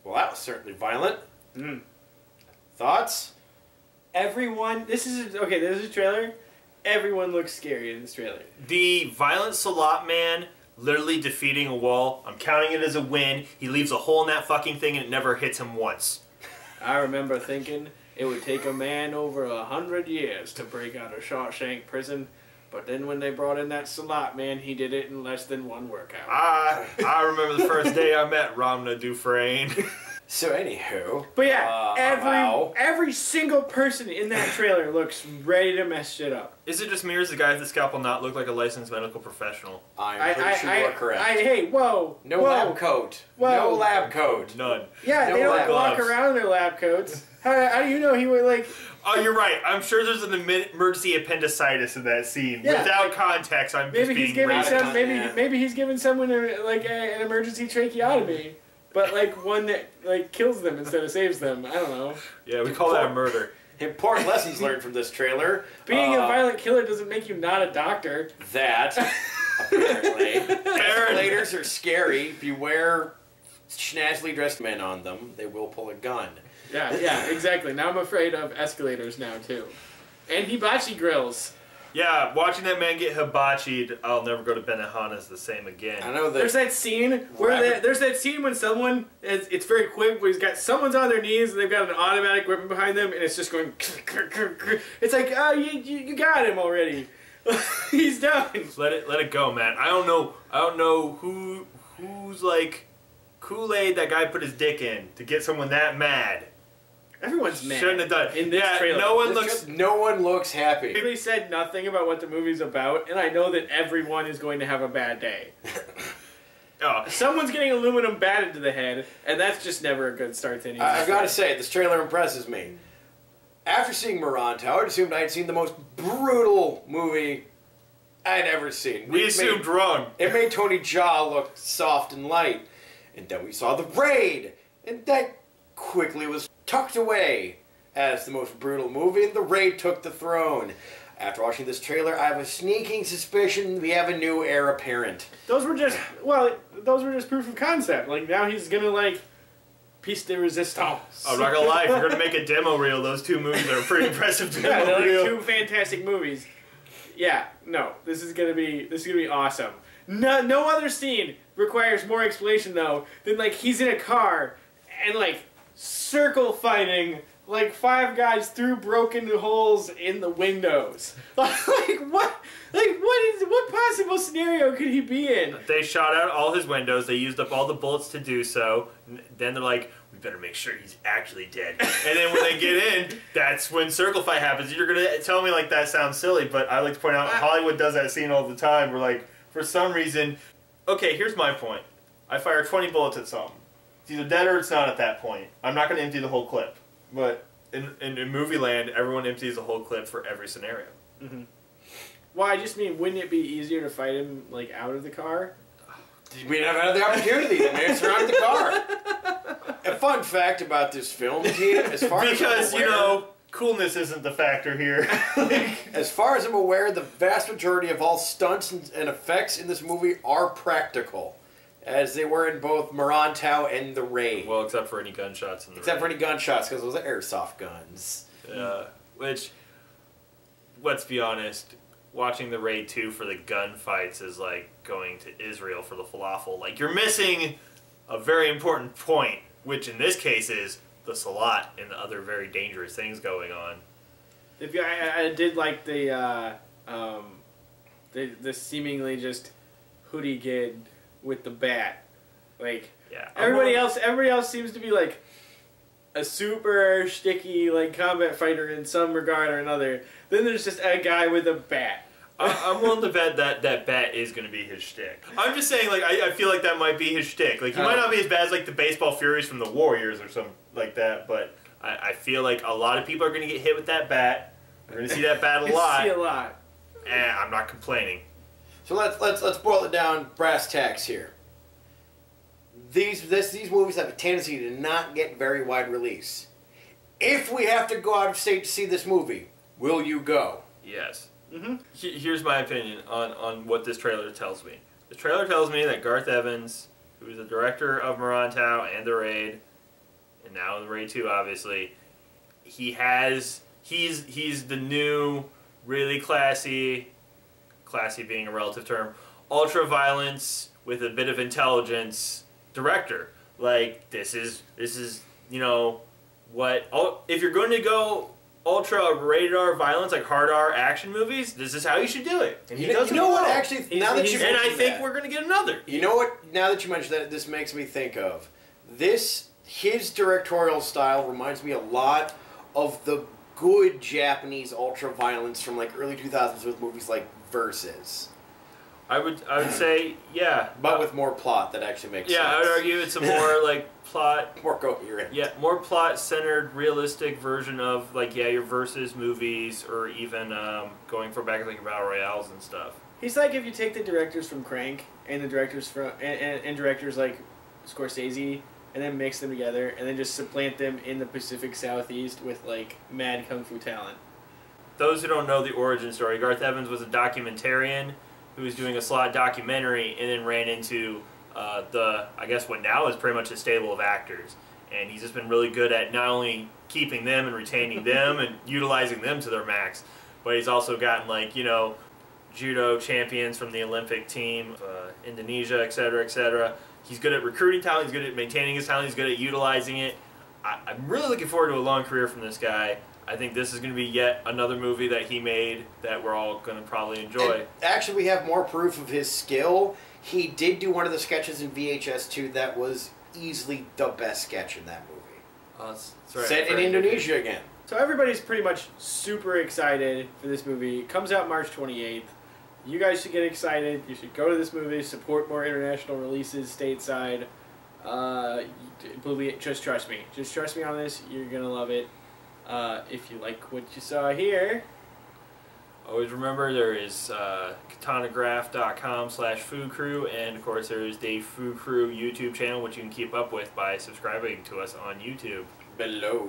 Well, that was certainly violent. Thoughts? Everyone, this is a trailer. Everyone looks scary in this trailer. The violent Salat man literally defeating a wall. I'm counting it as a win. He leaves a hole in that fucking thing and it never hits him once. I remember thinking it would take a man over 100 years to break out of Shawshank prison, but then when they brought in that Salat man, he did it in less than one workout. I remember the first day I met Ramna Dufresne. So anywho, but yeah, every single person in that trailer looks ready to mess shit up. Is it just me or does the guy with the scalpel not look like a licensed medical professional? I'm pretty sure you are correct. Hey, whoa. No lab coat. Whoa. No lab coat. None. Yeah, No they don't walk gloves. around in their lab coats. How do you know he would, like... Oh, you're right. I'm sure there's an emergency appendicitis in that scene. Yeah, Without like, context, I'm maybe just he's being giving racist. maybe he's giving someone an emergency tracheotomy, but like one that like kills them instead of saves them. I don't know. Yeah, we call that a murder. Important lessons learned from this trailer. Being a violent killer doesn't make you not a doctor. That, apparently. Escalators are scary. Beware schnazzily dressed men on them. They will pull a gun. Yeah, exactly. Now I'm afraid of escalators now too. And hibachi grills. Yeah, watching that man get hibachi'd, I'll never go to Benihana's the same again. I know that. There's that scene where there's that scene when someone it's very quick where he's got someone's on their knees and they've got an automatic weapon behind them and it's just going. It's like you got him already. He's done. Let it go, man. I don't know who's like Kool-Aid that guy put his dick in to get someone that mad. Everyone's mad. Shouldn't have done. In this trailer. No one looks happy. They said nothing about what the movie's about, and I know that everyone is going to have a bad day. Someone's getting aluminum batted to the head, and that's just never a good start to anything. I've got to say, this trailer impresses me. After seeing Moronto, I assumed I had seen the most brutal movie I'd ever seen. We assumed wrong. It made Tony Jaa look soft and light. And then we saw The Raid, and that quickly was tucked away as the most brutal movie, and The Raid took the throne. After watching this trailer, I have a sneaking suspicion we have a new heir apparent. Those were just proof of concept. Like, now he's gonna, like, piece de resistance. I'm not gonna lie, if you're gonna make a demo reel, those two movies are a pretty impressive demo yeah, they're reel. like two fantastic movies. Yeah, no, this is gonna be awesome. No other scene requires more explanation though than like he's in a car and like circle fighting like 5 guys through broken holes in the windows. Like what? Like what possible scenario could he be in? They shot out all his windows. They used up all the bullets to do so. Then they're like, we better make sure he's actually dead. And then when they get in, that's when circle fight happens. You're gonna tell me like that sounds silly, but I like to point out Hollywood does that scene all the time. Where like for some reason, okay, here's my point. I fire 20 bullets at something. It's either dead or it's not at that point. I'm not gonna empty the whole clip, but in movie land, everyone empties the whole clip for every scenario. Mm-hmm. Well, I just mean, wouldn't it be easier to fight him like out of the car? We didn't have the opportunity. The man surrounded the car. A fun fact about this film, team, as far as I'm aware, you know, coolness isn't the factor here. as far as I'm aware, the vast majority of all stunts and effects in this movie are practical, as they were in both Moronto and The Raid. Well, except for any gunshots in the Except for any gunshots, because those are airsoft guns. Which, let's be honest, watching The Raid 2 for the gunfights is like going to Israel for the falafel. Like, you're missing a very important point, which in this case is the Salat and the other very dangerous things going on. I did like the seemingly just hoodie kid with the bat. Like, yeah, everybody else seems to be like a super sticky like combat fighter in some regard or another. Then there's just a guy with a bat. I'm willing to bet that bat is going to be his shtick. I'm just saying, like, I feel like that might be his shtick. Like, he might not be as bad as, like, the baseball furies from the Warriors or something like that, but I feel like a lot of people are going to get hit with that bat. We're going to see that bat a lot. See a lot. And I'm not complaining. So let's boil it down brass tacks here. These movies have a tendency to not get very wide release. If we have to go out of state to see this movie, will you go? Yes. Here's my opinion on what this trailer tells me. The trailer tells me that Garth Evans, who is the director of Moronto and The Raid, and now in Raid 2, obviously, he's the new, really classy being a relative term, ultra-violence with a bit of intelligence director. Like, this is you know, if you're going to go ultra rated R violence, like hard R action movies, this is how you should do it. And he does it well. What? Actually, now that you and I mentioned think that, we're going to get another. You know what? Now that you mentioned that, this makes me think of his directorial style reminds me a lot of the good Japanese ultra violence from like early 2000s with movies like Versus. I would say, yeah. But with more plot that actually makes sense. Yeah, I would argue it's a more like plot, more coherent. yeah, more plot centered, realistic version of like your Versus movies, or even going for back like your battle royales and stuff. He's like if you take the directors from Crank and the directors from and directors like Scorsese, and then mix them together, and then just supplant them in the Pacific Southeast with like mad kung fu talent. Those who don't know the origin story, Garth Evans was a documentarian who was doing a slot documentary and then ran into I guess what now is pretty much a stable of actors. And he's just been really good at not only keeping them and retaining them and utilizing them to their max, but he's also gotten like, you know, judo champions from the Olympic team, Indonesia, etc., etc. He's good at recruiting talent, he's good at maintaining his talent, he's good at utilizing it. I'm really looking forward to a long career from this guy. I think this is going to be yet another movie that he made that we're all going to probably enjoy. And actually, we have more proof of his skill. He did do one of the sketches in VHS 2 that was easily the best sketch in that movie. That's right. Set in Indonesia again. So everybody's pretty much super excited for this movie. It comes out March 28th. You guys should get excited. You should go to this movie, support more international releases stateside. Just trust me. Just trust me on this. You're going to love it. If you like what you saw here. Always remember there is katanagraph.com/foodcrew, and of course there is the Food Crew YouTube channel, which you can keep up with by subscribing to us on YouTube. Below.